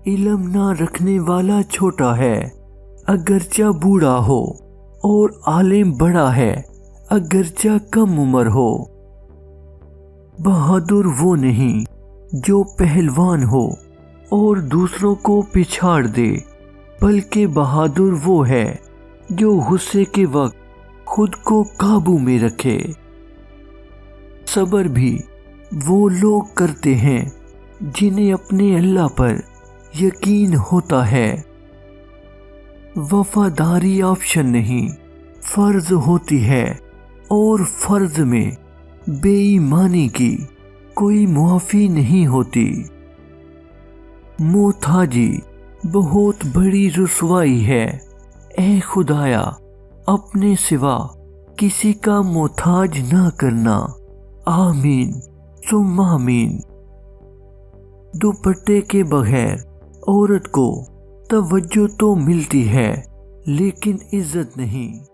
علم نہ رکھنے والا چھوٹا ہے اگرچہ بوڑھا ہو، اور عالم بڑا ہے اگرچہ کم عمر ہو۔ بہادر وہ نہیں جو پہلوان ہو اور دوسروں کو پچھاڑ دے، بلکہ بہادر وہ ہے جو غصے کے وقت خود کو قابو میں رکھے۔ صبر بھی وہ لوگ کرتے ہیں جنہیں اپنے اللہ پر یقین ہوتا ہے۔ وفاداری آپشن نہیں، فرض ہوتی ہے، اور فرض میں بے ایمانی کی کوئی معافی نہیں ہوتی۔ محتاجی بہت بڑی رسوائی ہے، اے خدایا اپنے سوا کسی کا محتاج نہ کرنا، آمین ثم آمین۔ دوپٹے کے بغیر عورت کو توجہ تو ملتی ہے لیکن عزت نہیں۔